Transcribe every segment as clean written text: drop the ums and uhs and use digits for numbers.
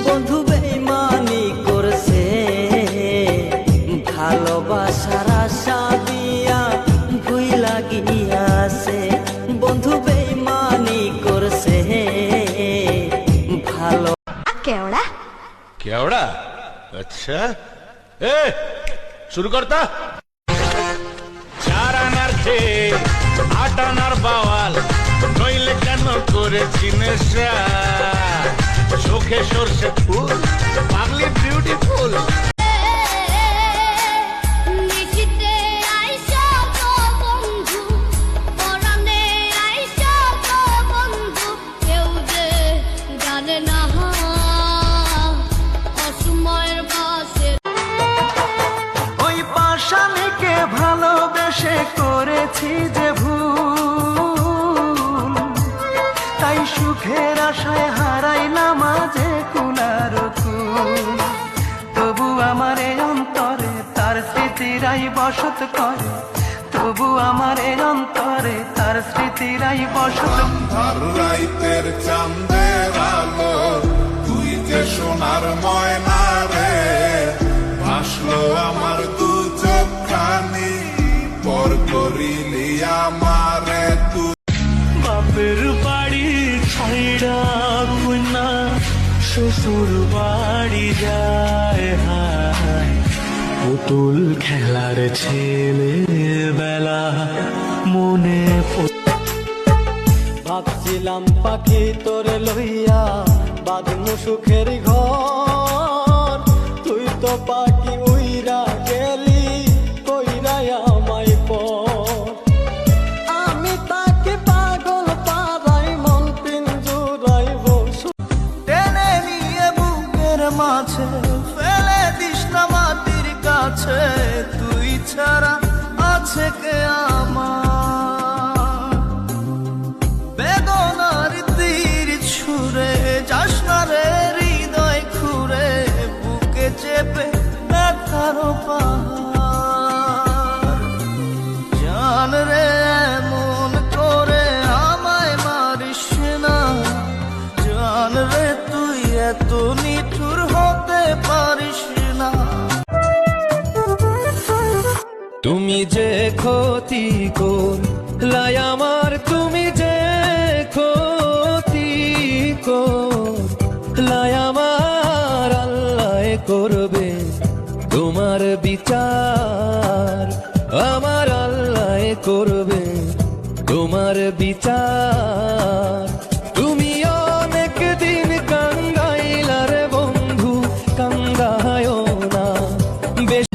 বন্ধু বেইমানি করছে, ভালোবাসার আশা দিয়া ভুইলা গিয়াছে। বন্ধু বেইমানি করছে ভালো। কেওড়া কেওড়া? আচ্ছা, এ শুরু করতা। 4 আনার চেয়ে 8 আনার বাওয়াল, নইলে কেন করেছি নেশা? চোখে সর্ষে ফুল, পাগলি বিউটিফুল। ভালোবেসে করেছি যে ভুল, তাই সুখের আশায় হারাইলাম মাঝে কুলার কুল। তবু আমার অন্তরে তার স্মৃতিরাই বসত করে, তবু আমার অন্তরে তার স্মৃতিরাই বসত। রাইতের চাঁদের আলো, তুই যে সোনার ময়না রে, ভাসলো আমার দু চোখখানি, পর করিলি আমারে তুই। বাপের বাড়ি ছাইড়া কইনা শ্বশুর বাড়ি যায়, হায় পুতুল খেলার ছেলে বেলা মনে। ভাবছিলাম পাখি তোরে লইয়া বাঁধমু সুখের ঘর, তুই তো পাখি উইরা গেলি কইরাই আমায় পর। আমি তাকে পাগল পাড়াই মন পিঞ্জুরাই বসু, টেনে নিয়ে বুকের মাঝে ফেলে দিস না মাটির কাছে। তুই ছাড়া আছে কে আমার? বেদনার তীর ছুঁড়ে যাস না রে হৃদয় খুঁড়ে, বুকে চেপে ব্যথারও পাহাড়। জান রে এমন করে আমায় মারিস না, জান রে তুই এত নিঠুর হতে পারিস না। তুমি যে ক্ষতি করলাই আমার, তুমি যে ক্ষতি করলাই আমার, আল্লাহ করবে তোমার বিচার, আমার আল্লাহ করবে তোমার বিচার। তুমি অনেক দিন কাঙ্গাইলা রে বন্ধু, কাঙ্গায় না বেশ।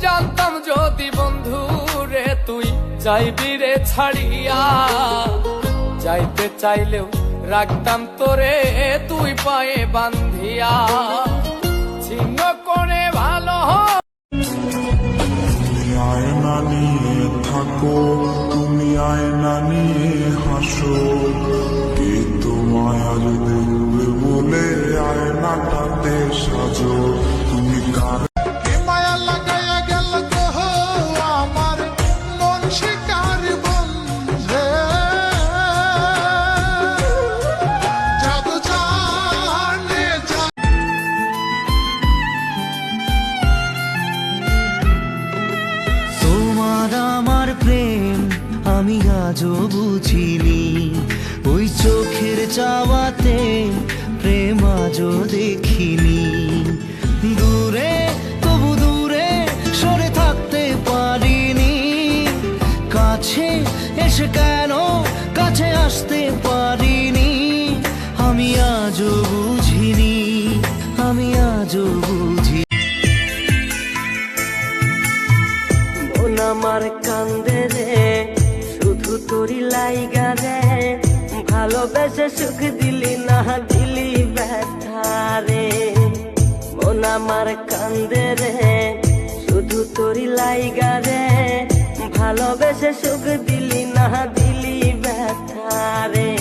জানতাম যদি বন্ধু রে তুই যাইবি রে ছাড়িয়া, যাইতে চাইলেও রাখতাম তোরে তুই পায়ে বান্ধিয়া, ছিন্ন করে ভালো। আয়না নিয়ে থাকো, তুমি আয়না নিয়ে হাসো, কে তোমায় আজ দেখবে বলে আয়নাটাতে সাজো। তুমি কার মায়া লাগাইয়া গেল গো আমার মন শিকার বন্ধে, জাদু জানে তোমার আমার প্রেম আমি আজও বুঝিনি, ওই চোখের চাওয়াতে প্রেম আজও দেখিনি। দূরে তবু দূরে সরে থাকতে পারিনি, কাছে এসে কেন কাছে আসতে পারিনি। আমি আজও বুঝিনি, আমি আজও বুঝি। মন আমার কান্দে রে শুধু তোরি লাইগা রে, ভালোবেসে সুখ দিলি না দিলি ব্যথা রে। মন আমার কান্দে রে শুধু তোরি লাইগা রে, ভালোবেসে সুখ দিলি না দিলি ব্যথা রে।